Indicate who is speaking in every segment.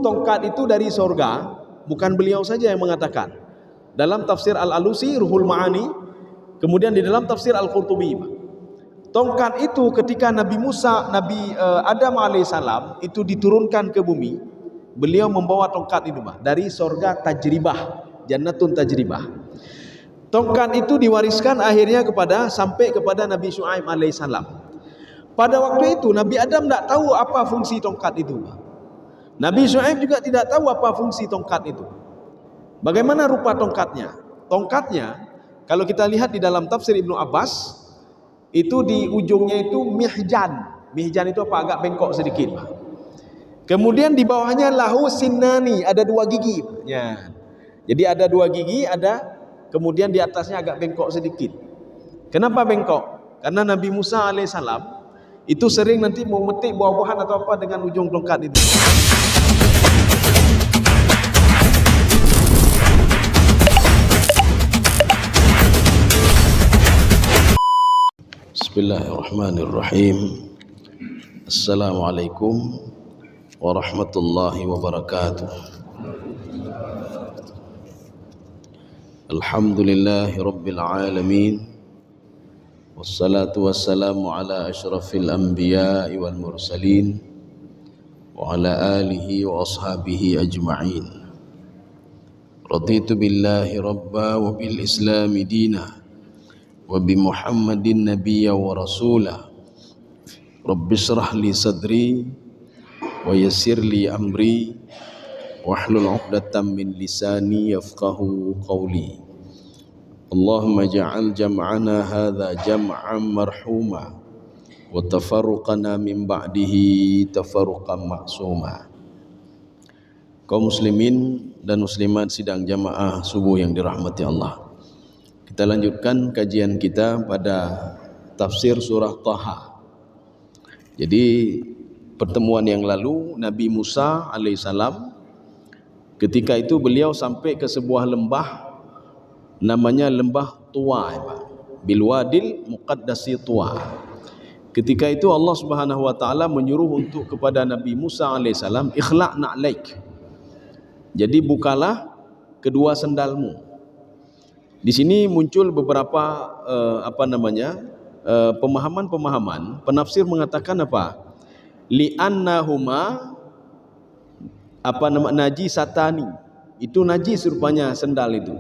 Speaker 1: tongkat itu dari sorga, bukan beliau saja yang mengatakan. Dalam tafsir Al-Alusi, Ruhul Ma'ani, kemudian di dalam tafsir Al-Qurtubi, tongkat itu ketika Nabi Adam alaihissalam itu diturunkan ke bumi, beliau membawa tongkat itu dari sorga tajribah, jannatun tajribah. Tongkat itu diwariskan akhirnya sampai kepada Nabi Syuaib alaihissalam. Pada waktu itu Nabi Adam tidak tahu apa fungsi tongkat itu. Nabi Syuaib juga tidak tahu apa fungsi tongkat itu. Bagaimana rupa tongkatnya? Tongkatnya, kalau kita lihat di dalam tafsir Ibnu Abbas, itu di ujungnya itu mihjan. Mihjan itu apa? Agak bengkok sedikit. Kemudian di bawahnya lahu sinnani, ada 2 gigi. Ya. Jadi ada 2 gigi, kemudian di atasnya agak bengkok sedikit. Kenapa bengkok? Karena Nabi Musa alaihissalam itu sering nanti mau metik buah-buahan atau apa dengan ujung tongkat itu. Bismillahirrahmanirrahim. Assalamualaikum warahmatullahi wabarakatuh. Alhamdulillahi rabbil alamin, wassalatu wassalamu ala ashrafil anbiya'i wal mursalin wa ala alihi wa ashabihi ajma'in. Raditu billahi rabba wa bil islami dina wa bi muhammadin nabiyya wa rasulah. Rabbi shrah li sadri wa yassir li amri wahlul 'uqdatam min lisani yafqahu qawli. Allahumma ja'al jam'ana hadza jam'an marhuma wa tafarruqana min ba'dihi tafarruqan ma'suma. Kaum muslimin dan muslimat sidang jamaah subuh yang dirahmati Allah, kita lanjutkan kajian kita pada tafsir surah Taha. Jadi pertemuan yang lalu Nabi Musa alaihissalam, ketika itu beliau sampai ke sebuah lembah namanya lembah Tuwa, Bilwadil Muqaddasi Tuwa. Ketika itu Allah Subhanahu wa taala menyuruh untuk kepada Nabi Musa alaihissalam, ikhlaq na'laik. Jadi bukalah kedua sendalmu. Di sini muncul beberapa pemahaman-pemahaman. Penafsir mengatakan apa? Li'annahuma najisatani. Itu najis rupanya sendal itu.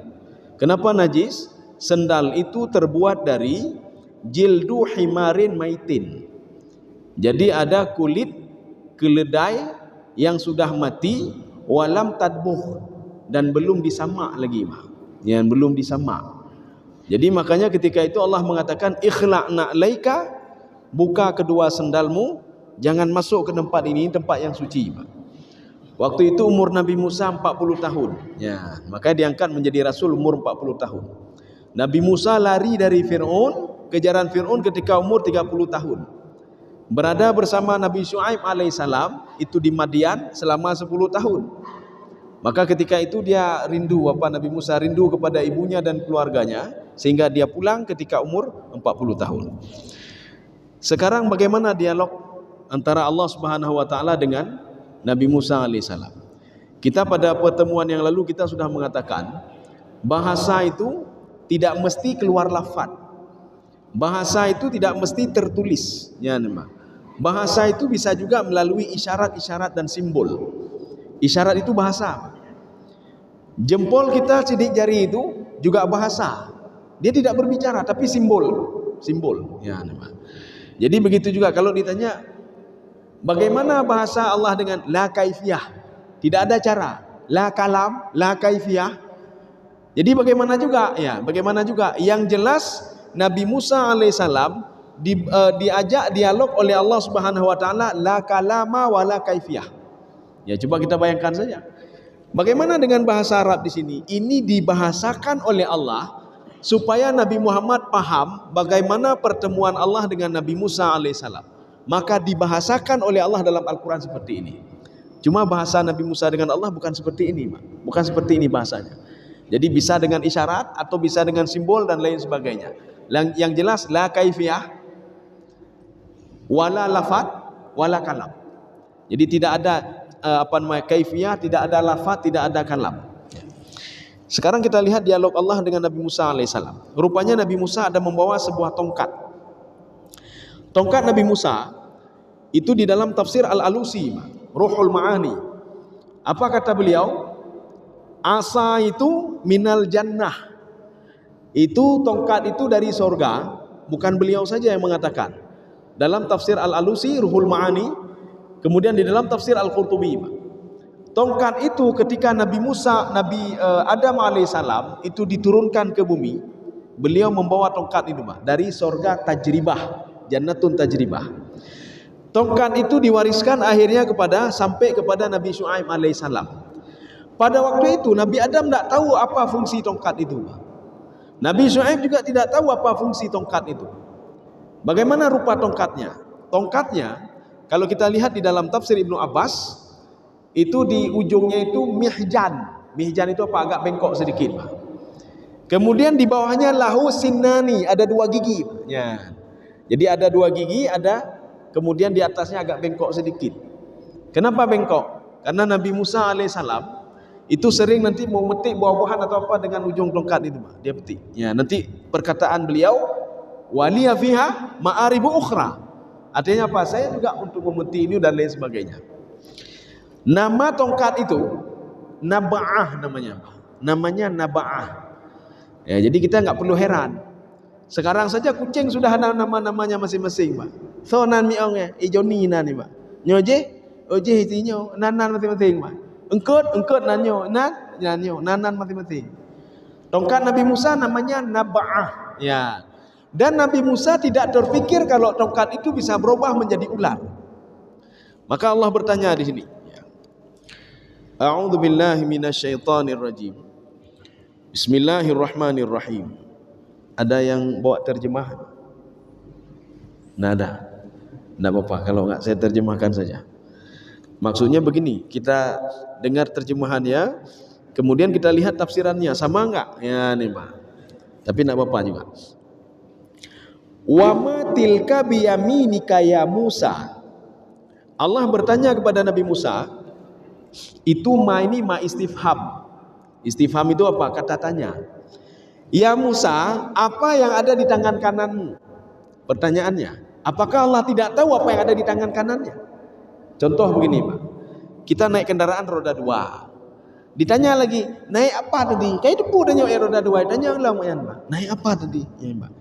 Speaker 1: Kenapa najis? Sendal itu terbuat dari jildu himarin maitin. Jadi ada kulit keledai yang sudah mati, walam tadbuh, dan belum disamak lagi, yang belum disamak. Jadi makanya ketika itu Allah mengatakan ikhlaq na'laika, buka kedua sendalmu, jangan masuk ke tempat ini, tempat yang suci. Waktu itu umur Nabi Musa 40 tahun. Ya, maka diangkat menjadi rasul umur 40 tahun. Nabi Musa lari dari Fir'aun, kejaran Fir'aun ketika umur 30 tahun. Berada bersama Nabi Syuaib alaihissalam itu di Madian selama 10 tahun. Maka ketika itu dia Nabi Musa rindu kepada ibunya dan keluarganya, sehingga dia pulang ketika umur 40 tahun. Sekarang bagaimana dialog antara Allah Subhanahu wa taala dengan Nabi Musa alaihissalam? Kita pada pertemuan yang lalu kita sudah mengatakan bahasa itu tidak mesti keluar lafaz. Bahasa itu tidak mesti tertulis. Bahasa itu bisa juga melalui isyarat-isyarat dan simbol. Isyarat itu bahasa. Jempol kita, sidik jari itu juga bahasa. Dia tidak berbicara tapi simbol. Jadi begitu juga kalau ditanya bagaimana bahasa Allah dengan la kaifiyah, tidak ada cara. La kalam, la kaifiyah. Jadi bagaimana juga? Yang jelas Nabi Musa alaihissalam diajak dialog oleh Allah Subhanahu wa taala, la kalama wa la kaifiyah. Ya, coba kita bayangkan saja. Bagaimana dengan bahasa Arab di sini? Ini dibahasakan oleh Allah supaya Nabi Muhammad paham bagaimana pertemuan Allah dengan Nabi Musa alaihissalam. Maka dibahasakan oleh Allah dalam Al-Quran seperti ini. Cuma bahasa Nabi Musa dengan Allah bukan seperti ini, bukan seperti ini bahasanya. Jadi bisa dengan isyarat atau bisa dengan simbol dan lain sebagainya. Yang jelas la kaifiyah, wala lafad, wala kalam. Jadi tidak ada kaifiyah, tidak ada lafaz, tidak ada kalam. Sekarang kita lihat dialog Allah dengan Nabi Musa alaihissalam. Rupanya Nabi Musa ada membawa sebuah tongkat. Tongkat Nabi Musa itu di dalam tafsir Al-Alusi, Ruhul Ma'ani. Apa kata beliau? Asa itu minal jannah. Itu tongkat itu dari sorga. Bukan beliau saja yang mengatakan. Dalam tafsir Al-Alusi, Ruhul Ma'ani, kemudian di dalam tafsir Al-Qurtubi. Tongkat itu ketika Nabi Adam alaihissalam itu diturunkan ke bumi, beliau membawa tongkat itu dari sorga tajribah, jannatun tajribah. Tongkat itu diwariskan akhirnya sampai kepada Nabi Syuaib alaihissalam. Pada waktu itu Nabi Adam tidak tahu apa fungsi tongkat itu. Nabi Syuaib juga tidak tahu apa fungsi tongkat itu. Bagaimana rupa tongkatnya? Tongkatnya kalau kita lihat di dalam tafsir Ibnu Abbas, itu di ujungnya itu mihjan. Mihjan itu apa? Agak bengkok sedikit. Kemudian di bawahnya lahu sinani, ada 2 gigi. Ya. Jadi ada 2 gigi, kemudian di atasnya agak bengkok sedikit. Kenapa bengkok? Karena Nabi Musa alaihissalam itu sering nanti mau metik buah-buahan atau apa dengan ujung tongkat itu, dia petik. Ya, nanti perkataan beliau waliya fiha ma'aribu ukhra. Artinya apa? Saya juga untuk memetik ini dan lain sebagainya. Nama tongkat itu Naba'ah namanya. Namanya Naba'ah. Ya, jadi kita enggak perlu heran. Sekarang saja kucing sudah ada nama-namanya masing-masing, Pak. So nan miong ijoni nan ni, Pak. Nyoje, oje hitinyo, nanan masing-masing, Pak. Engkut nanyo, nanyo, nanan masing-masing. Tongkat Nabi Musa namanya Naba'ah. Ya. Dan Nabi Musa tidak terfikir kalau tongkat itu bisa berubah menjadi ular. Maka Allah bertanya di sini. A'udzu billahi minasyaitonir rajim. Bismillahirrahmanirrahim. Ada yang bawa terjemahan? Nada. Enggak apa-apa kalau enggak saya terjemahkan saja. Maksudnya begini, kita dengar terjemahannya, kemudian kita lihat tafsirannya sama enggak? Ya nih, Pak. Tapi enggak apa-apa juga. Wa ma tilka biyaminika ya Musa. Allah bertanya kepada Nabi Musa, itu ini istifham. Istifham itu apa? Kata tanya. Ya Musa, apa yang ada di tangan kananmu? Pertanyaannya, apakah Allah tidak tahu apa yang ada di tangan kanannya? Contoh begini, Pak. Kita naik kendaraan roda 2. Ditanya lagi, naik apa tadi? Kayak depu tanya roda 2. Tanya ulang, Pak. Naik apa tadi? Ya, Pak.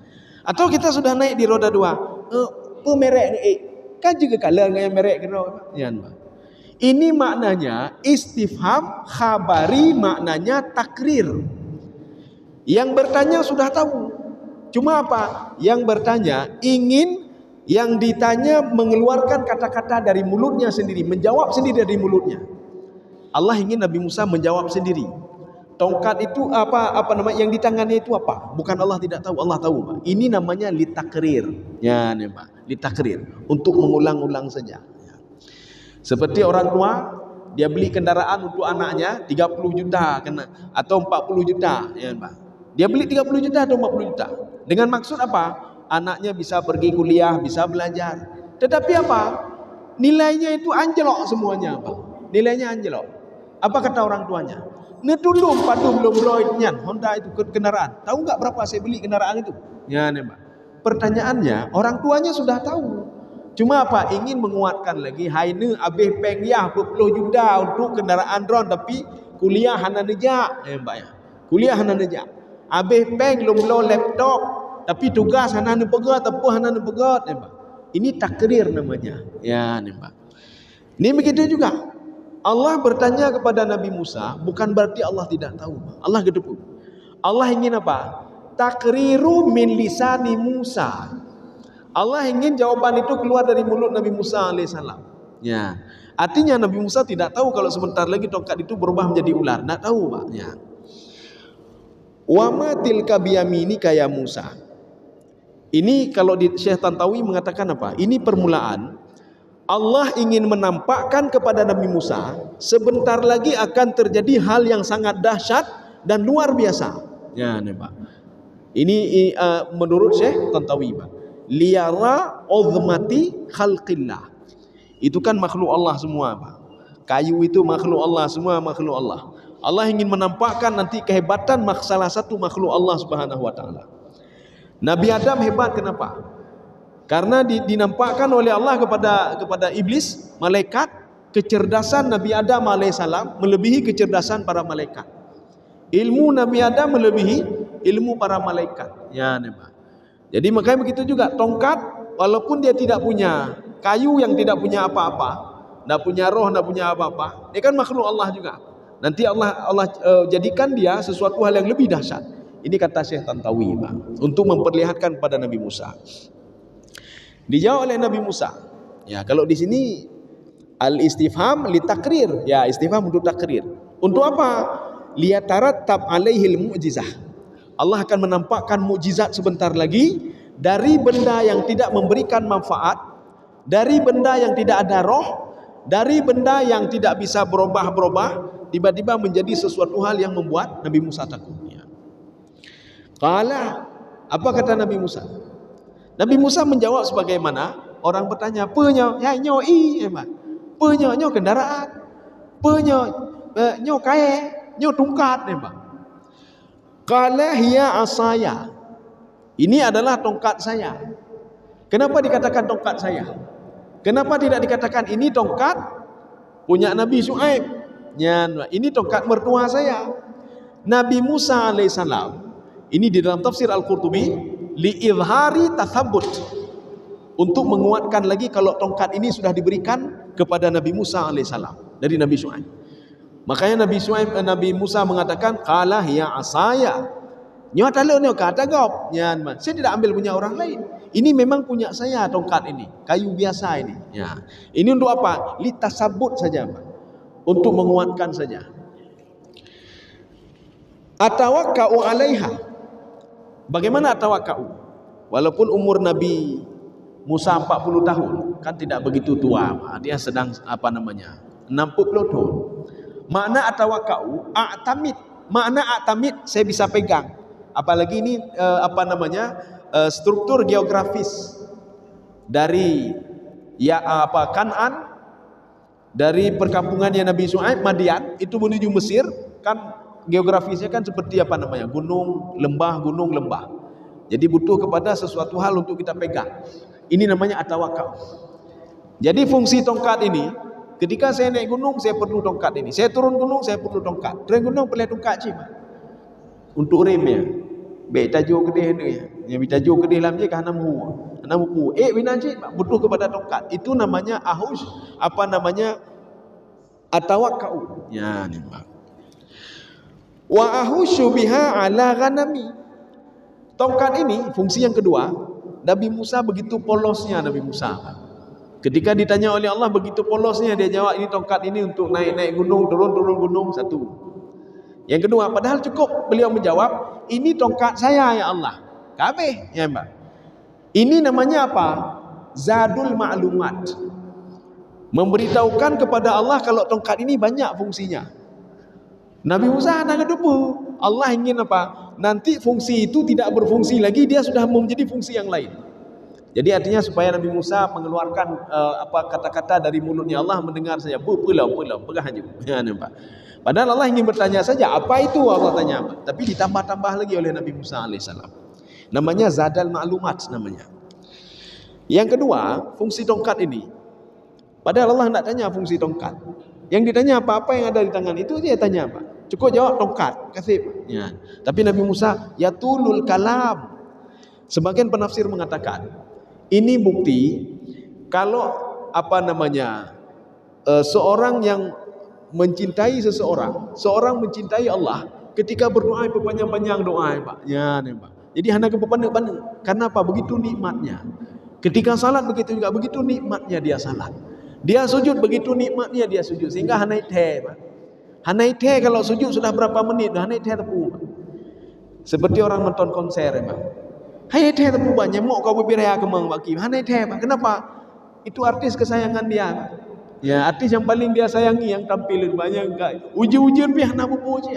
Speaker 1: Atau kita sudah naik di roda 2. Apa merek ni? Kan juga kalah dengan merek kena. Ya, Pak. Ini maknanya istifham khabari, maknanya takrir. Yang bertanya sudah tahu. Cuma apa? Yang bertanya ingin yang ditanya mengeluarkan kata-kata dari mulutnya sendiri, menjawab sendiri dari mulutnya. Allah ingin Nabi Musa menjawab sendiri. Tongkat itu apa namanya yang di tangannya itu apa? Bukan Allah tidak tahu, Allah tahu, Pak. Ini namanya litakrir. Ya, nih, Pak. Litakrir, untuk mengulang-ulang saja. Seperti orang tua, dia beli kendaraan untuk anaknya 30 juta atau 40 juta, ya, Pak. Dia beli 30 juta atau 40 juta. Dengan maksud apa? Anaknya bisa pergi kuliah, bisa belajar. Tetapi apa? Nilainya itu anjlok semuanya, Pak. Nilainya anjlok. Apa kata orang tuanya? Netulung padu belum loidnya Honda itu kendaraan. Tahu enggak berapa saya beli kendaraan itu? Ya, nih, Pak. Pertanyaannya, orang tuanya sudah tahu. Cuma apa? Ingin menguatkan lagi. Haine habis pengyah 20 juta untuk kendaraan drone, tapi kuliah hana nejak. Mbak ya. Kuliah hana nejak. Habis peng lo laptop, tapi tugas hana nepegat, tepuh hana nepegat. Mbak. Ini takrir namanya. Ya, Mbak. Ini begitu juga. Allah bertanya kepada Nabi Musa, bukan berarti Allah tidak tahu. Allah gedebuk. Allah ingin apa? Takriru min lisani Musa. Allah ingin jawaban itu keluar dari mulut Nabi Musa alaihissalam. Ya, artinya Nabi Musa tidak tahu kalau sebentar lagi tongkat itu berubah menjadi ular. Tidak tahu, Pak. Ya. Wa ma tilka biyaminika ya Musa. Ini kalau di Syekh Tantawi mengatakan apa? Ini permulaan. Allah ingin menampakkan kepada Nabi Musa sebentar lagi akan terjadi hal yang sangat dahsyat dan luar biasa. Ya, nih, Pak. Ini menurut Syekh Tantawi, Pak. Liyara uzmati khalqillah. Itu kan makhluk Allah semua, Pak. Kayu itu makhluk Allah, semua makhluk Allah. Allah ingin menampakkan nanti kehebatan salah satu makhluk Allah Subhanahu wa taala. Nabi Adam hebat kenapa? Karena dinampakkan oleh Allah kepada iblis, malaikat, kecerdasan Nabi Adam alaihissalam melebihi kecerdasan para malaikat. Ilmu Nabi Adam melebihi ilmu para malaikat. Ya, nampak. Jadi makanya begitu juga tongkat, walaupun dia tidak punya kayu yang tidak punya apa-apa, tidak punya roh, tidak punya apa-apa, dia kan makhluk Allah juga. Nanti Allah jadikan dia sesuatu hal yang lebih dahsyat. Ini kata Syekh Tantawi, Pak, untuk memperlihatkan kepada Nabi Musa. Dijawab oleh Nabi Musa. Ya, kalau di sini al-istifham li takrir, ya istifham untuk takrir. Untuk apa? Liyatarattab alaihil mu'jizah. Allah akan menampakkan mukjizat sebentar lagi dari benda yang tidak memberikan manfaat, dari benda yang tidak ada roh, dari benda yang tidak bisa berubah-berubah, tiba-tiba menjadi sesuatu hal yang membuat Nabi Musa takut. Qala, apa kata Nabi Musa? Nabi Musa menjawab sebagaimana orang bertanya, "Penyo, ya nyo i emang. Penyo nyo kendaraan. Penyo nyo kae, nyo tongkat emang." Qala hiya asaya. Ini adalah tongkat saya. Kenapa dikatakan tongkat saya? Kenapa tidak dikatakan ini tongkat punya Nabi Syuaib? Ini tongkat mertua saya. Nabi Musa alaihissalam, ini di dalam tafsir Al-Qurtubi, li'idhari tathabbut, untuk menguatkan lagi kalau tongkat ini sudah diberikan kepada Nabi Musa alaihissalam dari Nabi Syuaib. Makanya Nabi Musa mengatakan qala hiya asaya. Nyo talo nyo kata gop. Saya tidak ambil punya orang lain. Ini memang punya saya tongkat ini, kayu biasa ini. Ya. Ini untuk apa? Litasabbut saja, Pak. Untuk menguatkan saja. Atawakka'u 'alaiha. Bagaimana atawakka'u? Walaupun umur Nabi Musa 40 tahun, kan tidak begitu tua, dia sedang 60 tahun. Makna atawakka'u, a'tamid. Makna a'tamid, saya bisa pegang. Apalagi ini struktur geografis dari Kan'an, dari perkampungannya Nabi Syuaib, Madian itu menuju Mesir, kan geografisnya kan seperti gunung, lembah. Jadi butuh kepada sesuatu hal untuk kita pegang. Ini namanya atawakka'u. Jadi fungsi tongkat ini, ketika saya naik gunung, saya perlu tongkat ini. Saya turun gunung, saya perlu tongkat. Turun gunung perlu tongkat cima. Untuk rem ya. Baik tajuk kedih ni. Yang tajuk kedih lam je kah namu. Binaji butuh kepada tongkat. Itu namanya atawakka'u. Ya, ni Pak. Wa ahusyu biha ala ghanami. Tongkat ini fungsi yang kedua. Nabi Musa begitu polosnya Nabi Musa. Ketika ditanya oleh Allah begitu polosnya, dia jawab ini tongkat ini untuk naik gunung, turun gunung, satu. Yang kedua, padahal cukup beliau menjawab, ini tongkat saya ya Allah. Kabeh, ya Mbak. Ini namanya apa? Zadul ma'lumat. Memberitahukan kepada Allah kalau tongkat ini banyak fungsinya. Nabi Musa nak kedepu. Allah ingin apa? Nanti fungsi itu tidak berfungsi lagi, dia sudah menjadi fungsi yang lain. Jadi artinya supaya Nabi Musa mengeluarkan kata-kata dari mulutnya Allah, mendengar saja pulau pegah aja. Ya, nampak. Padahal Allah ingin bertanya saja, apa itu Allah tanya, tapi ditambah-tambah lagi oleh Nabi Musa alaihissalam. Namanya zadal ma'lumat namanya. Yang kedua, fungsi tongkat ini. Padahal Allah tidak tanya fungsi tongkat. Yang ditanya apa yang ada di tangan itu dia tanya apa? Cukup jawab tongkat, kasih. Ya. Tapi Nabi Musa yatulul kalam. Sebagian penafsir mengatakan ini bukti kalau seorang yang mencintai seorang mencintai Allah ketika berdoa berpanjang-panjang doa, Pak. Ya, nih, Pak. Jadi hanya kepanjang-panjang. Karena apa? Begitu nikmatnya. Ketika salat begitu juga, begitu nikmatnya dia salat. Dia sujud begitu nikmatnya dia sujud, sehingga hanai teh, Pak. Hanai teh kalau sujud sudah berapa menit, hanai teh tepu, Pak. Seperti orang nonton konser, Pak. Hanai teh tepu banyak, mau kau berbiraya kemang baki. Hanai teh, Pak. Kenapa? Itu artis kesayangan dia, Pak. Ya, artis yang paling dia sayangi, yang tampil banyak enggak. Uji-ujian pi hana puji,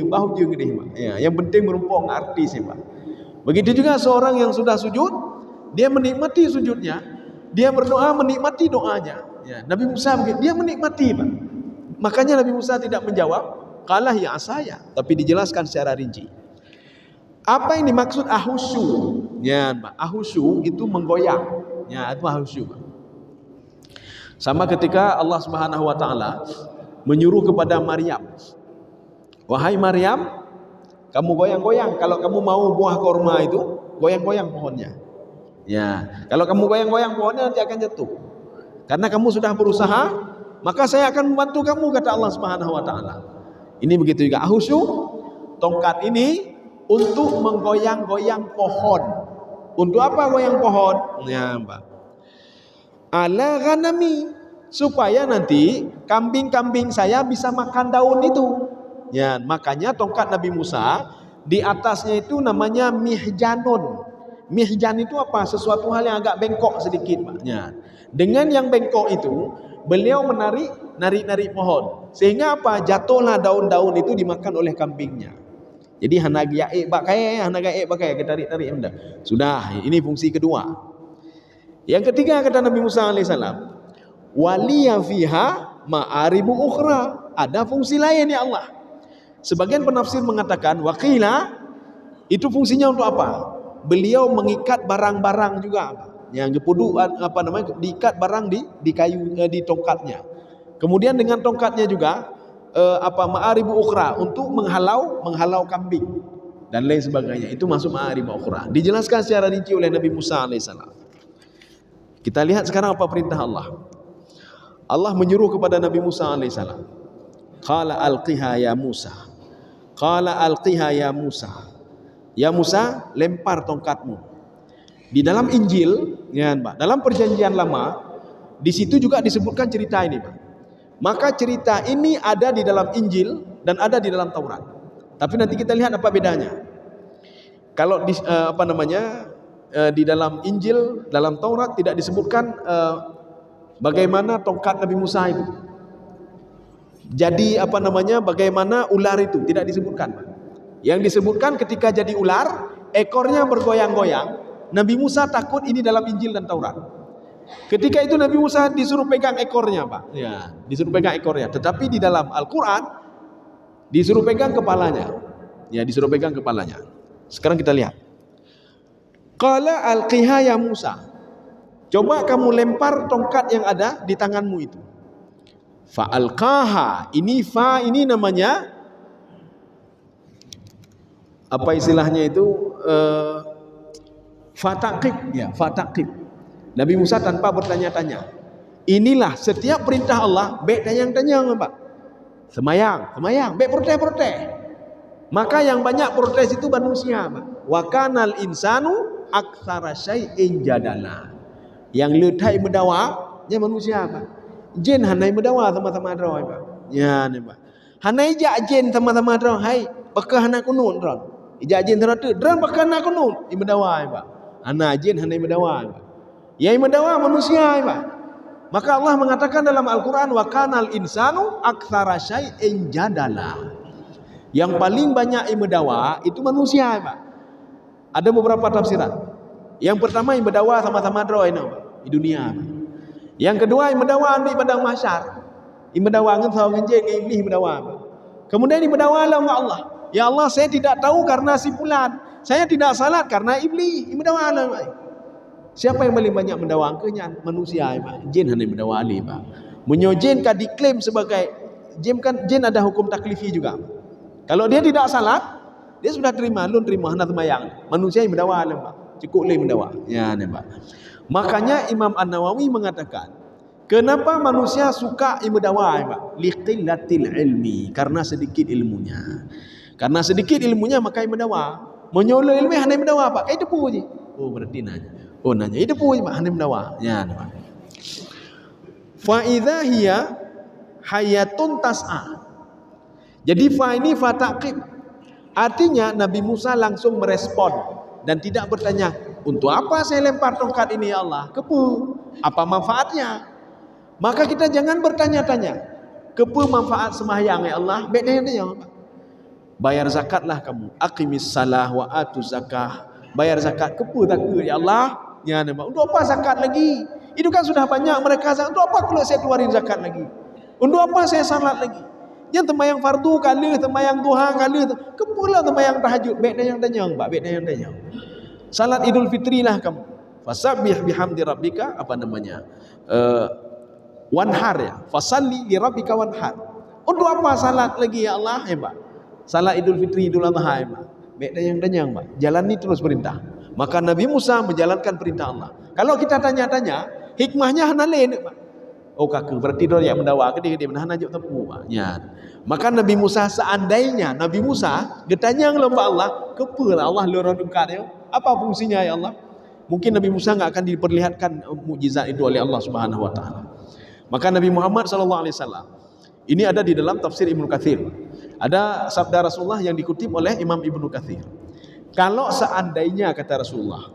Speaker 1: bahu je gede, Pak. Ya, yang penting merumpong artis, Pak. Begitu juga seorang yang sudah sujud, dia menikmati sujudnya, dia berdoa menikmati doanya. Ya, Nabi Musa begitu, dia menikmati, Pak. Makanya Nabi Musa tidak menjawab, qala hiya asaya, tapi dijelaskan secara rinci. Apa yang dimaksud ahusyu? Ya, ahusyu itu menggoyang. Ya, itu ahusyu. Sama ketika Allah Subhanahu wa taala menyuruh kepada Maryam, wahai Maryam, kamu goyang-goyang kalau kamu mau buah korma itu, goyang-goyang pohonnya. Ya, kalau kamu goyang-goyang pohonnya nanti akan jatuh. Karena kamu sudah berusaha, maka saya akan membantu kamu, kata Allah Subhanahu wa taala. Ini begitu juga ahusyu, tongkat ini untuk menggoyang-goyang pohon. Untuk apa goyang pohon? Ya, Mbak. Ala ghanami, supaya nanti kambing-kambing saya bisa makan daun itu. Ya, makanya tongkat Nabi Musa di atasnya itu namanya mihjanun. Mihjan itu apa? Sesuatu hal yang agak bengkok sedikit, Pak. Ya. Dengan yang bengkok itu, beliau narik pohon. Sehingga apa? Jatuhlah daun-daun itu dimakan oleh kambingnya. Jadi hana gaek pakai kita tarik benda. Sudah, ini fungsi kedua. Yang ketiga kata Nabi Musa alaihissalam, waliya fiha ma'aribu ukhra, ada fungsi lain ya Allah. Sebagian penafsir mengatakan waqila itu fungsinya untuk apa? Beliau mengikat barang-barang juga, yang diikat barang di kayu, di tongkatnya. Kemudian dengan tongkatnya juga ma'aribu ukhra, untuk menghalau kambing dan lain sebagainya. Itu masuk ma'aribu ukhra. Dijelaskan secara rinci oleh Nabi Musa alaihissalam. Kita lihat sekarang apa perintah Allah. Allah menyuruh kepada Nabi Musa alaihissalam. Qala alqiha ya Musa. Qala alqiha ya Musa. Ya Musa, lempar tongkatmu. Di dalam Injil, ya, Pak, dalam Perjanjian Lama, di situ juga disebutkan cerita ini, Pak. Maka cerita ini ada di dalam Injil dan ada di dalam Taurat. Tapi nanti kita lihat apa bedanya. Kalau di di dalam Injil, dalam Taurat tidak disebutkan bagaimana tongkat Nabi Musa itu. Jadi bagaimana ular itu tidak disebutkan. Yang disebutkan ketika jadi ular, ekornya bergoyang-goyang. Nabi Musa takut, ini dalam Injil dan Taurat. Ketika itu Nabi Musa disuruh pegang ekornya, Pak. Ya, disuruh pegang ekornya. Tetapi di dalam Al-Quran disuruh pegang kepalanya. Ya, disuruh pegang kepalanya. Sekarang kita lihat. Qala alqiha ya Musa. Coba kamu lempar tongkat yang ada di tanganmu itu. Fa alqaha. Ini namanya apa istilahnya itu? Fataqib, ya, fataqib. Nabi Musa tanpa bertanya-tanya. Inilah setiap perintah Allah, baik tanyang-tanyang, Pak. Semayang, baik protes. Maka yang banyak protes itu manusia, Pak. Wa kanal insanu aktsara syai'in jadala. Yang letai mendawa-nya manusia, Pak. Jin hanai mendawa sama-sama droi, Pak. Ya, ni, Pak. Hanai jak jin sama-sama droi, hai, bakah hanai kunun dron. Ijak jin teratu, dron bakah hanai kunun, i mendawa, Pak. Hanai jin hanai mendawa, Pak. Yang mendawa manusia, Pak. Maka Allah mengatakan dalam Al-Quran, wa kanal insanu aktsara syai'in jadala. Yang paling banyak mendawa itu manusia, Pak. Ada beberapa tafsiran. Yang pertama yang berdakwah sama-sama droi di dunia. Yang kedua yang berdakwah di padang mahsyar. Yang berdakwah dengan sahabat jin iblis berdakwah. Kemudian yang berdakwah Allah Allah. Ya Allah, saya tidak tahu karena si fulan. Saya tidak salat karena iblis. Yang berdakwah Allah. Siapa yang paling banyak mendakwah? Manusia, Pak. Jin hanya berdakwah Ali, Pak. Jin kan diklaim sebagai jin ada hukum taklifi juga. Kalau dia tidak salat, dia sudah terima hendak sembahyang. Manusia yang berdakwah alam, Pak. Cukup leh berdakwah. Ya, ni, Pak. Makanya Imam An-Nawawi mengatakan, kenapa manusia suka berdakwah, Pak? Liqillatil ilmi, karena sedikit ilmunya. Karena sedikit ilmunya maka berdakwah. Menyolong ilmu hanya berdakwah, Pak. Itu pun je. Oh, berarti nanya. Itu pun Pak, hanya berdakwah. Ya, ni, Pak. Fa idza hiya hayatun tas'a. Jadi fa ini fataqib. Artinya Nabi Musa langsung merespon dan tidak bertanya, untuk apa saya lempar tongkat ini ya Allah? Kepu, apa manfaatnya? Maka kita jangan bertanya-tanya. Kepu manfaat sembahyang ya Allah? Bedanya apa? Bayar zakatlah kamu. Aqimis salah wa atu zakah. Bayar zakat. Kepu tak ke ya Allah? Ya, untuk apa zakat lagi? Itu kan sudah banyak mereka zakat. Untuk apa kalau saya keluarin zakat lagi? Untuk apa saya salat lagi? Yang temayang fardu kali, temayang duha kali, kepula temayang tahajud. Baik yang tanya, Pak, baik yang tanya. Salat Idul Fitri lah kamu. Fasabbih bihamdi rabbika, apa namanya? Wanhar ya. Fasalli li rabbika wanhar. Untuk apa salat lagi ya Allah? Pak. Salat Idul Fitri, Idul Adha, Pak. Baik yang tanya, Pak. Jalani terus perintah. Maka Nabi Musa menjalankan perintah Allah. Kalau kita tanya-tanya, hikmahnya hana lain, Pak. Oh kakak, berarti dia yang mendawa ke dia menahan ajuk tepu, Pak. Ya. Maka Nabi Musa seandainya Nabi Musa getanya ngelomba Allah, kepelah Allah lorong dia. Apa fungsinya ya Allah? Mungkin Nabi Musa enggak akan diperlihatkan mukjizat itu oleh Allah Subhanahu wa taala. Maka Nabi Muhammad sallallahu alaihi wasallam ini ada di dalam tafsir Ibnu Katsir. Ada sabda Rasulullah yang dikutip oleh Imam Ibnu Katsir. Kalau seandainya kata Rasulullah,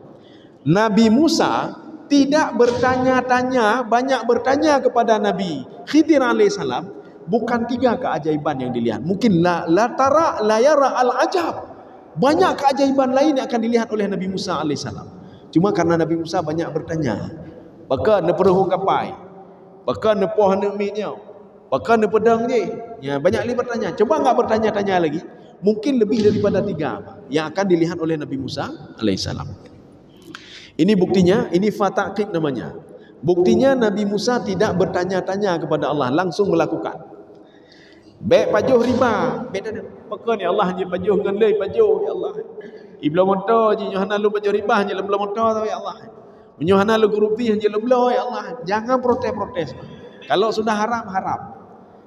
Speaker 1: Nabi Musa tidak bertanya-tanya, banyak bertanya kepada Nabi Khidir alaihissalam, bukan 3 keajaiban yang dilihat. Mungkin la yara al-ajab. Banyak keajaiban lain yang akan dilihat oleh Nabi Musa alaihissalam. Cuma karena Nabi Musa banyak bertanya. Baka ne perahu kapai. Baka ne poh ne mitnya. Baka ne pedang je. Ya, banyak lagi bertanya. Coba enggak bertanya-tanya lagi. Mungkin lebih daripada 3 yang akan dilihat oleh Nabi Musa alaihissalam. Ini buktinya, ini fataqib namanya. Buktinya Nabi Musa tidak bertanya-tanya kepada Allah, langsung melakukan. Baik pajuh riba, baik dah. Pekon ya Allah je pajuh dengan lei pajuh ya Allah. Iblau motor je nyohana lu pajuh riba je leblo motor ya Allah. Menyohana lu rupiah je leblo ya Allah. Jangan protes-protes. Kalau sudah haram, haram.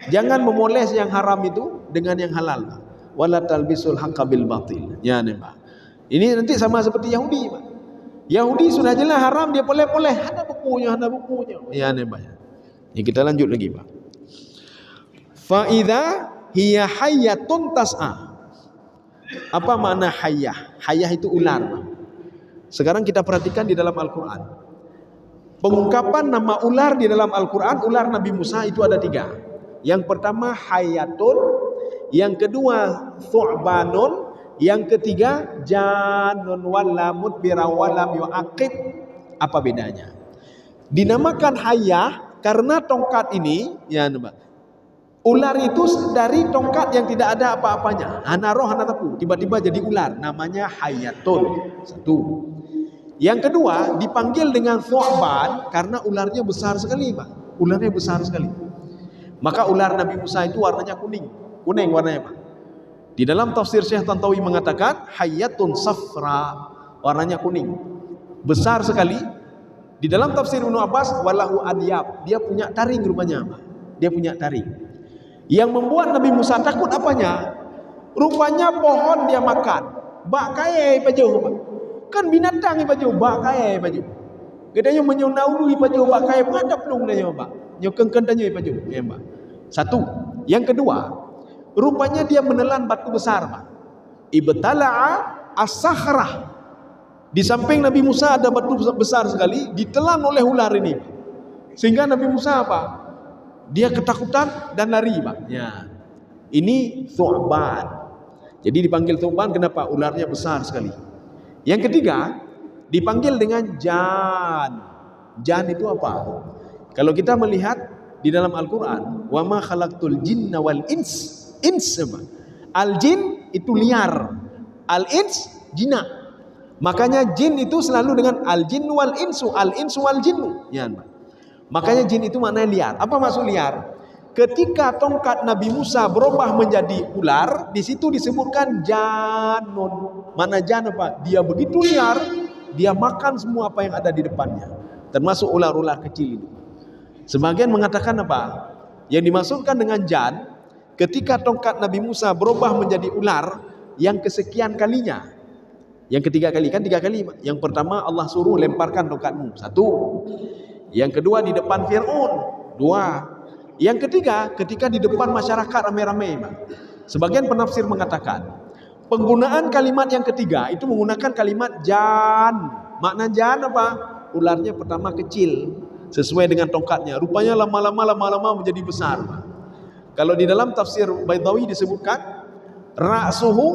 Speaker 1: Jangan memoles yang haram itu dengan yang halal. Wala talbisul haqqa bil batil. Ya nih, Pak. Ini nanti sama seperti Yahudi, Pak. Yahudi sudah jelas haram, dia boleh-boleh. Ada bukunya. Ya nih, Pak. Ya, kita lanjut lagi, Pak. Fa idza hiya hayyatun tas'a. Apa makna hayyah? Hayyah itu ular, Pak. Sekarang kita perhatikan di dalam Al-Qur'an. Pengungkapan nama ular di dalam Al-Qur'an, ular Nabi Musa itu ada 3. Yang pertama hayyatun, yang kedua thu'banun, yang ketiga janun wala mudbira wala yu'aqib. Apa bedanya? Dinamakan hayyah karena tongkat ini ya, ular itu dari tongkat yang tidak ada apa-apanya. Hana roh hana tepu, tiba-tiba jadi ular, namanya hayyatun. 1. Yang kedua dipanggil dengan thu'ban karena ularnya besar sekali, Pak. Ularnya besar sekali. Maka ular Nabi Musa itu warnanya kuning warnanya, Pak. Di dalam tafsir Syekh Tantawi mengatakan hayyatun safra, warnanya kuning, besar sekali. Di dalam tafsir Ibnu Abbas walahu adyab, dia punya taring rupanya, Pak. Dia punya taring. Yang membuat Nabi Musa takut apanya? Rupanya pohon dia makan. Bak kaya pajuh, Pak. Kan binatang pajuh, bak kaya pajuh. Gedanya menyonaulu pajuh bak kaya pada pelung dia, Pak. Nyokeng tanya pajuh, ya, Pak. 1. Yang kedua, rupanya dia menelan batu besar, Pak. Ibtala'a as-sakhrah. Di samping Nabi Musa ada batu besar sekali, ditelan oleh ular ini. Sehingga Nabi Musa apa? Dia ketakutan dan lari, Pak. Ya. Ini thu'ban. Jadi dipanggil thu'ban kenapa? Ularnya besar sekali. Yang ketiga, dipanggil dengan jan. Jan itu apa? Kalau kita melihat di dalam Al-Qur'an, wa ma khalaqtul jinna wal ins. Ins apa? Al-jin itu liar, al-ins jinak. Makanya jin itu selalu dengan al-jin wal insu wal jinnu. Ya, Pak. Makanya jin itu maknanya liar. Apa maksud liar? Ketika tongkat Nabi Musa berubah menjadi ular, di situ disebutkan janun. Mana jan apa? Dia begitu liar, dia makan semua apa yang ada di depannya, termasuk ular-ular kecil itu. Sebagian mengatakan apa? Yang dimaksudkan dengan jan, ketika tongkat Nabi Musa berubah menjadi ular yang kesekian kalinya. Yang ketiga kali, kan 3 kali. Yang pertama Allah suruh lemparkan tongkatmu, 1. Yang kedua di depan Fir'aun, 2. Yang ketiga ketika di depan masyarakat ramai-ramai. Sebagian penafsir mengatakan penggunaan kalimat yang ketiga itu menggunakan kalimat jan. Makna jan apa? Ularnya pertama kecil sesuai dengan tongkatnya, rupanya lama-lama menjadi besar. Kalau di dalam tafsir Baydawi disebutkan ra'suhu,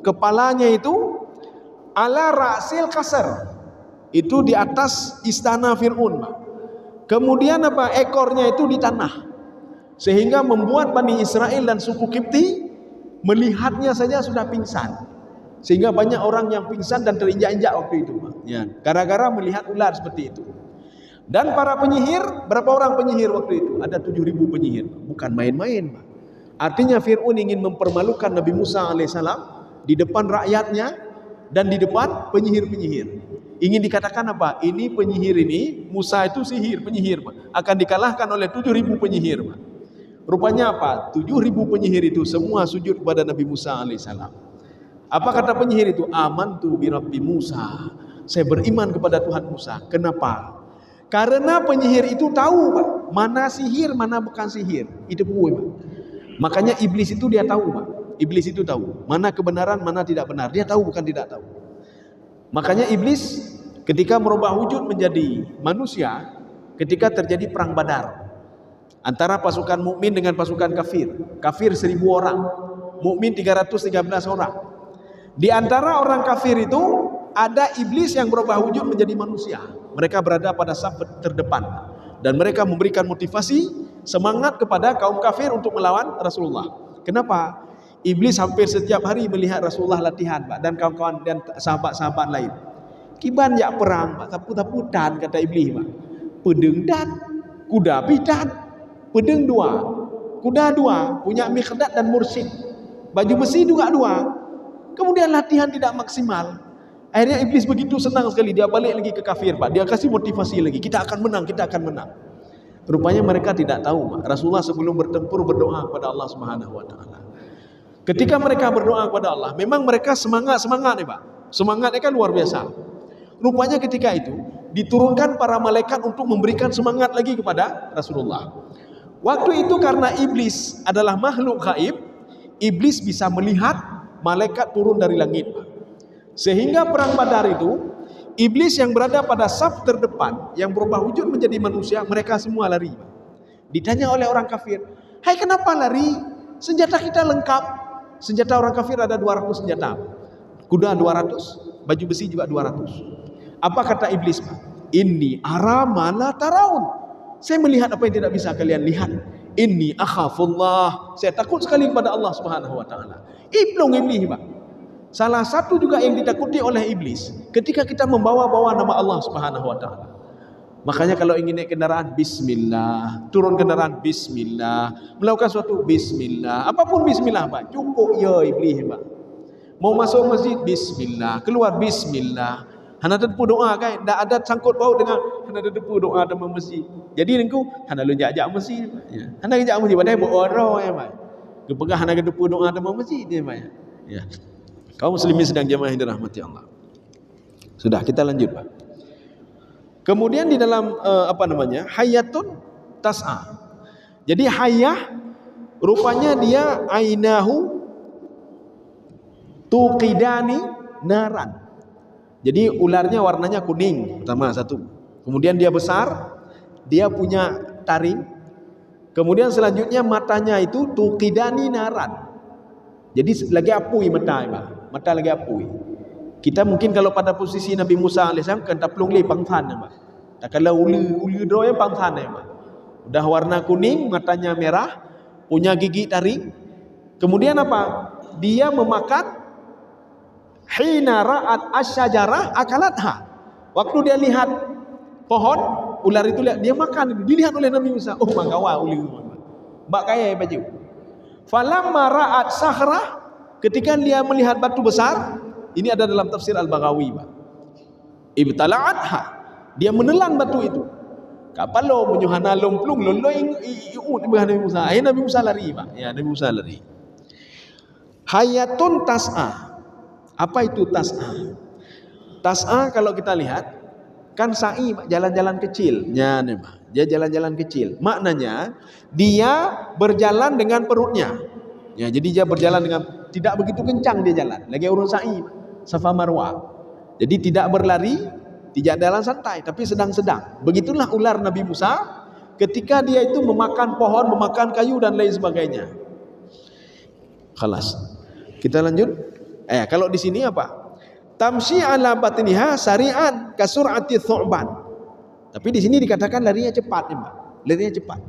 Speaker 1: kepalanya itu ala ra'sil kasar, itu di atas istana Fir'aun. Kemudian apa? Ekornya itu di tanah. sehingga membuat Bani Israel dan suku Kipti melihatnya saja sudah pingsan, sehingga banyak orang yang pingsan dan terinjak-injak waktu itu, ya, gara-gara melihat ular seperti itu. Dan para penyihir, berapa orang penyihir waktu itu? Ada 7.000 penyihir, bukan main-main, Pak. Artinya Fir'aun ingin mempermalukan Nabi Musa alaihissalam di depan rakyatnya dan di depan penyihir-penyihir. Ingin dikatakan apa? Ini penyihir ini, Musa itu sihir, penyihir, Pak, akan dikalahkan oleh 7.000 penyihir, Pak. Rupanya apa? 7.000 penyihir itu semua sujud kepada Nabi Musa alaihissalam. Apa kata penyihir itu? Amantu bi Rabbi Musa. Saya beriman kepada Tuhan Musa. Kenapa? Karena penyihir itu tahu, Pak, mana sihir, mana bukan sihir. Itu pun, Pak. Makanya iblis itu dia tahu, Pak. Iblis itu tahu mana kebenaran, mana tidak benar. Dia tahu, bukan tidak tahu. Makanya iblis ketika merubah wujud menjadi manusia, ketika terjadi perang Badar antara pasukan mukmin dengan pasukan kafir. Kafir 1.000 orang, mukmin 313 orang. Di antara orang kafir itu ada iblis yang berubah wujud menjadi manusia. Mereka berada pada saf terdepan dan mereka memberikan motivasi, semangat kepada kaum kafir untuk melawan Rasulullah. Kenapa? Iblis hampir setiap hari melihat Rasulullah latihan, Pak, dan kawan-kawan dan sahabat-sahabat lain. Kiban jak perang, Pak, taput-taputan, kata iblis, Pak. Pedeng dan kuda bidan, pedeng 2, kuda 2, punya Miqdad dan Mursyid. Baju besi juga 2. Kemudian latihan tidak maksimal. Akhirnya iblis begitu senang sekali, dia balik lagi ke kafir, Pak. Dia kasih motivasi lagi, kita akan menang, kita akan menang. Rupanya mereka tidak tahu, Pak, Rasulullah sebelum bertempur berdoa kepada Allah Subhanahu wa taala. Ketika mereka berdoa kepada Allah, memang mereka semangat nih, Pak. Semangatnya kan luar biasa. Rupanya ketika itu diturunkan para malaikat untuk memberikan semangat lagi kepada Rasulullah. Waktu itu karena iblis adalah makhluk gaib, iblis bisa melihat malaikat turun dari langit, Pak. Sehingga perang Badar itu, iblis yang berada pada saf terdepan, yang berubah wujud menjadi manusia, mereka semua lari. Ditanya oleh orang kafir, hai, kenapa lari? Senjata kita lengkap. Senjata orang kafir ada 200 senjata. Kuda 200, baju besi juga 200. Apa kata iblis, Pak? Inni ara ma la taraun. Saya melihat apa yang tidak bisa kalian lihat. Inni akhafullah. Saya takut sekali kepada Allah Subhanahu wa taala. Iblong iblis, Pak. Salah satu juga yang ditakuti oleh iblis ketika kita membawa-bawa nama Allah Subhanahu wa taala. Makanya kalau ingin naik kendaraan, bismillah, turun kendaraan, bismillah, melakukan suatu, bismillah, apapun bismillah, Pak. Cukup ya iblis, Pak. Mau masuk masjid, bismillah, keluar bismillah. Hana depu doa kan, tak ada sangkut paut dengan hana depu doa dalam masjid. Jadi nengku hana lu jak-jak masjid, ya. Hana jak masjid padahal beroro ya, Pak. Kepegah hana depu doa dalam masjid dia, Pak. Ya. Kaum muslimin sedang jamaah yang dirahmati Allah. Sudah, kita lanjut, Pak. Kemudian di dalam hayatun tas'a. Jadi hayah rupanya dia ainahu tuqidani naran. Jadi ularnya warnanya kuning, pertama satu. Kemudian dia besar, dia punya taring. Kemudian selanjutnya matanya itu tuqidani naran. Jadi lagi apui mata, Pak. Mata lagi apui. Kita mungkin kalau pada posisi Nabi Musa alaihissalam kan taplung le pangsan, Pak. Tak kalau uli doa pangsan, Pak. Udah warna kuning, matanya merah, punya gigi taring. Kemudian apa? Dia memakan hina ra'at asyajarah akalatha. Waktu dia lihat pohon, ular itu lihat, dia makan, dilihat oleh Nabi Musa. Oh, mangkawa uli. Mbak kaya baju. Falamma ra'at sahrah, ketika dia melihat batu besar, ini ada dalam tafsir Al-Baghawi, Pak. Ibtala'atha, dia menelan batu itu. Kapalo menyuhana lomplung loloing Nabi Musa. Nabi Musa lari, Pak. Ya, Nabi Musa lari. Hayatun tas'a. Apa itu tas'a? Tas'a kalau kita lihat kan sa'i, jalan-jalan kecil. Ya, nih, Pak. Dia jalan-jalan kecil. Maknanya dia berjalan dengan perutnya. Ya, jadi dia berjalan dengan tidak begitu kencang dia jalan. Lagi urun sa'i, Safa Marwah. Jadi tidak berlari, tidak jalan santai, tapi sedang-sedang. Begitulah ular Nabi Musa ketika dia itu memakan pohon, memakan kayu dan lain sebagainya. Khalas. Kita lanjut. Kalau di sini apa? Tamshi ala batniha sari'an kasur'ati thu'ban. Tapi di sini dikatakan larinya cepat, Pak. Larinya cepat.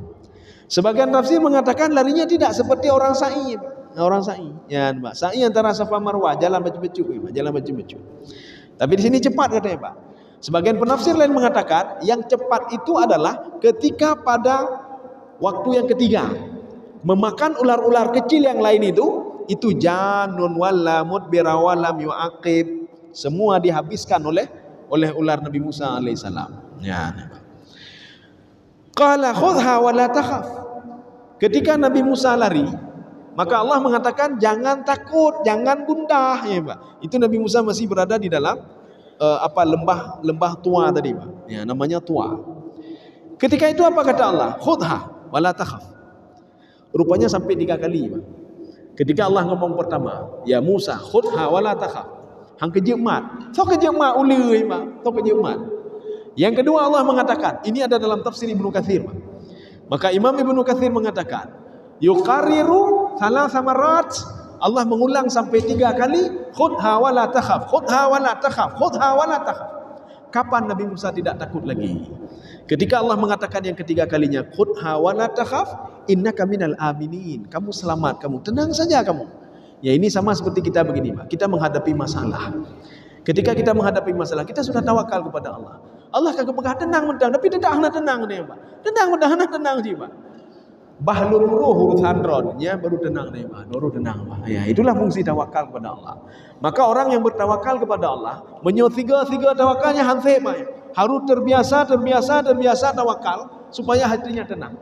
Speaker 1: Sebagian tafsir mengatakan larinya tidak seperti orang sa'i. Orang sa'i, ya Pak. Sa'i antara Safa Marwah, jalan baju-baju, jalan baju-baju. Tapi di sini cepat katanya Pak. Sebagian penafsir lain mengatakan yang cepat itu adalah ketika pada waktu yang ketiga memakan ular-ular kecil yang lain itu janun wala mudbira wala yu'aqib, semua dihabiskan oleh ular Nabi Musa alaihissalam. Ya. Qala khudha wala takhaf. Ketika Nabi Musa lari, maka Allah mengatakan jangan takut, jangan gundah, ya Pak. Itu Nabi Musa masih berada di dalam lembah tua tadi, Pak. Ya, namanya tua. Ketika itu apa kata Allah? Khudha wala takhaf. Rupanya sampai 3 kali, Pak. Ketika Allah ngomong pertama, ya Musa, khudha wala takhaf. Hang kejemat. So kejemat ulai, Pak. So kejemat. Yang kedua Allah mengatakan, ini ada dalam tafsir Ibnu Katsir, Pak. Maka Imam Ibnu Katsir mengatakan, yuqarriru thalatha marat, Allah mengulang sampai 3 kali, khudha wala takhaf, khudha wala takhaf, khudha wala takhaf. Kapan Nabi Musa tidak takut lagi? Ketika Allah mengatakan yang ketiga kalinya, khudha wala takhaf, innaka minal aminin. Kamu selamat, kamu tenang saja kamu. Ya, ini sama seperti kita begini, Pak. Kita menghadapi masalah. Ketika kita menghadapi masalah, kita sudah tawakal kepada Allah. Allah kagak pegah tenang, tapi tidak tenang nih, Pak. Tenang sih, Pak. Bahlul ruh thandron, ya baru tenang nih, Pak. Baru tenang, Pak. Ya, itulah fungsi tawakal kepada Allah. Maka orang yang bertawakal kepada Allah, tiga tawakalnya hansip, Pak. Harus terbiasa tawakal supaya hatinya tenang.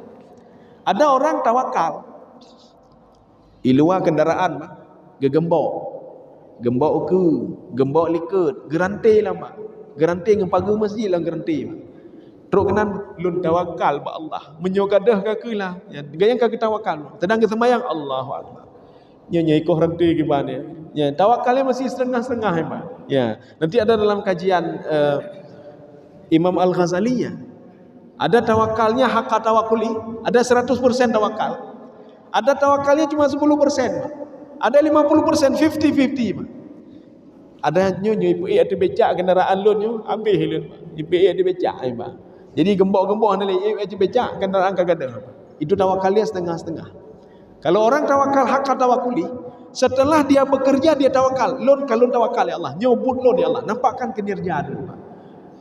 Speaker 1: Ada orang tawakal ilua kendaraan, Pak. Gembok likut, gerantai lah, Pak. Gerantai ngepagu masjid lah gerantai, Pak. Teruk kenan lun tawakal ba Allah. Menyogadah kaki lah. Ya, gayang kaki tawakal. Tenang ke semayang Allahu Akbar. Nya ikoh rantai gimana? Ya, tawakalnya masih setengah-setengah, ya, Pak. Ya, nanti ada dalam kajian Imam Al-Ghazali ya. Ada tawakalnya hakka tawakuli, ada 100% tawakal. Ada tawakalnya cuma 10%, Pak. Ada 50%, 50-50, Pak. Ada nyu ada becak kendaraan lun nyu ambil lun, Pak. Ada becak, Pak. Jadi gembok-gembok ni ada becak kendaraan kagak ada. Itu tawakalnya setengah-setengah. Kalau orang tawakal hakka tawakuli, setelah dia bekerja dia tawakal. Lun kalau tawakal ya Allah, nyobut lun ya Allah, nampakkan kinerja dulu, Pak.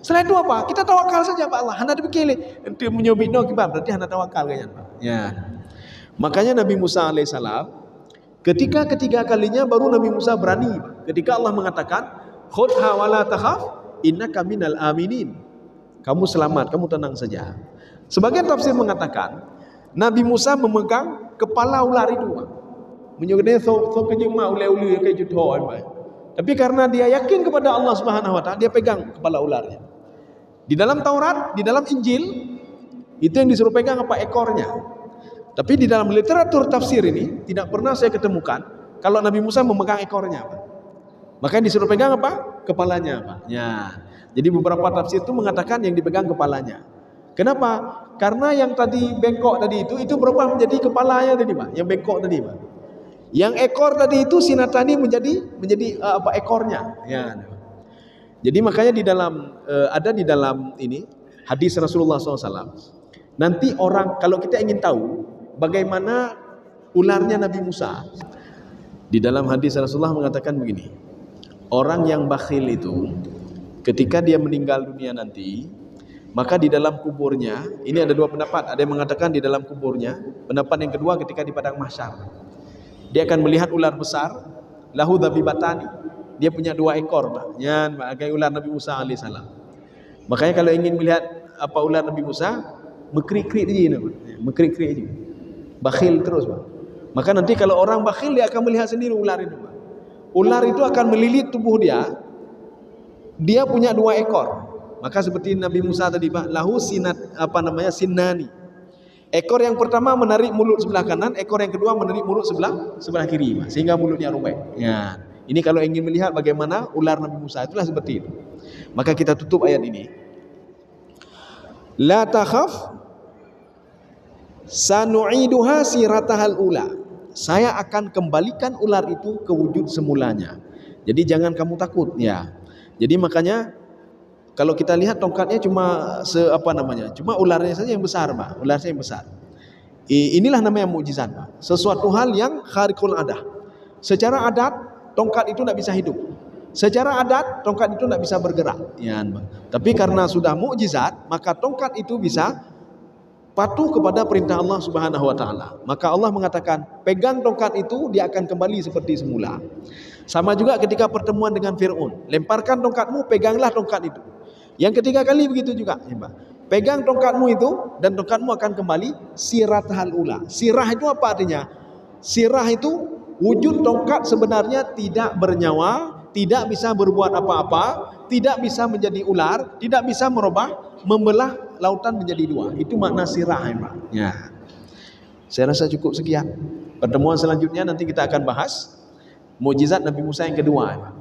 Speaker 1: Setelah itu apa? Kita tawakal saja, Pak Allah. Hana dipikir nanti menyobit no kibab, berarti hana tawakal kayaknya, Pak. Ya. Makanya Nabi Musa alaihissalam ketika ketiga kalinya baru Nabi Musa berani, Pak. Ketika Allah mengatakan, khudha wala takhaf, innaka minal aminin. Kamu selamat, kamu tenang saja. Sebagian tafsir mengatakan Nabi Musa memegang kepala ular itu, Pak. Menyogene so kejema ule-ule ke juto, Pak. Tapi karena dia yakin kepada Allah Subhanahu wa taala, dia pegang kepala ularnya. Di dalam Taurat, di dalam Injil, itu yang disuruh pegang apa? Ekornya. Tapi di dalam literatur tafsir ini tidak pernah saya ketemukan kalau Nabi Musa memegang ekornya, Pak. Maka yang disuruh pegang apa? Kepalanya, Pak. Ya. Jadi beberapa tafsir itu mengatakan yang dipegang kepalanya. Kenapa? Karena yang tadi bengkok tadi itu berubah menjadi kepalanya tadi, Pak. Yang bengkok tadi, Pak. Yang ekor tadi itu sinatani menjadi ekornya. Ya. Jadi makanya di dalam ada di dalam ini hadis Rasulullah SAW. Nanti orang kalau kita ingin tahu bagaimana ularnya Nabi Musa, di dalam hadis Rasulullah mengatakan begini. Orang yang bakhil itu ketika dia meninggal dunia nanti, maka di dalam kuburnya, ini ada dua pendapat. Ada yang mengatakan di dalam kuburnya, pendapat yang kedua ketika di padang mahsyar. Dia akan melihat ular besar, lahu dhabibatani. Dia punya 2 ekor, Pak. Ya, kayak ular Nabi Musa alaihissalam. Makanya kalau ingin melihat apa ular Nabi Musa, mekrik-krik aja, Pak. Mekrik-krik aja. Bakhil terus, Pak. Maka nanti kalau orang bakhil dia akan melihat sendiri ular itu, Pak. Ular itu akan melilit tubuh dia. Dia punya 2 ekor. Maka seperti Nabi Musa tadi, Pak, lahu sinani. Ekor yang pertama menarik mulut sebelah kanan, ekor yang kedua menarik mulut sebelah kiri, Pak. Sehingga mulutnya robek. Ya. Ini kalau ingin melihat bagaimana ular Nabi Musa, itulah seperti itu. Maka kita tutup ayat ini. La takhaf sanu'iduha siratahal ula. Saya akan kembalikan ular itu ke wujud semulanya. Jadi jangan kamu takut, ya. Jadi makanya kalau kita lihat tongkatnya cuma cuma ularnya saja yang besar, Pak. Ularnya yang besar. Inilah namanya mukjizat, sesuatu hal yang khariqul adah. Secara adat tongkat itu tidak bisa hidup. Secara adat tongkat itu tidak bisa bergerak. Ya, tapi karena sudah mukjizat, maka tongkat itu bisa patuh kepada perintah Allah Subhanahu wa taala. Maka Allah mengatakan, pegang tongkat itu dia akan kembali seperti semula. Sama juga ketika pertemuan dengan Firaun, lemparkan tongkatmu, peganglah tongkat itu. Yang ketiga kali begitu juga, pegang tongkatmu itu dan tongkatmu akan kembali siratal ula. Sirah itu apa artinya? Sirah itu wujud tongkat sebenarnya tidak bernyawa, tidak bisa berbuat apa-apa, tidak bisa menjadi ular, tidak bisa membelah lautan menjadi dua. Itu makna sirah, ya. Saya rasa cukup sekian. Pertemuan selanjutnya nanti kita akan bahas mukjizat Nabi Musa yang kedua.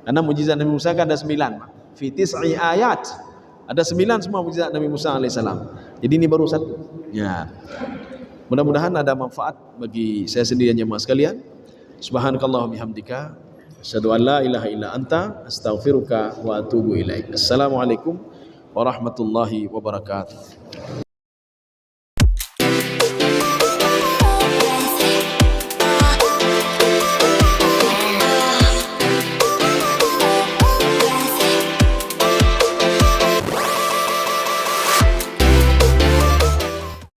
Speaker 1: Karena mukjizat Nabi Musa kan ada 9. Fi tis'i ayat. Ada 9 semua mukjizat Nabi Musa alaihissalam. Jadi ini baru 1. Ya. Mudah-mudahan ada manfaat bagi saya sendiri dan jemaah sekalian. Subhanakallahumma bihamdika asyhadu an la ilaha illa anta astaghfiruka wa atubu ilaik. Assalamualaikum warahmatullahi wabarakatuh.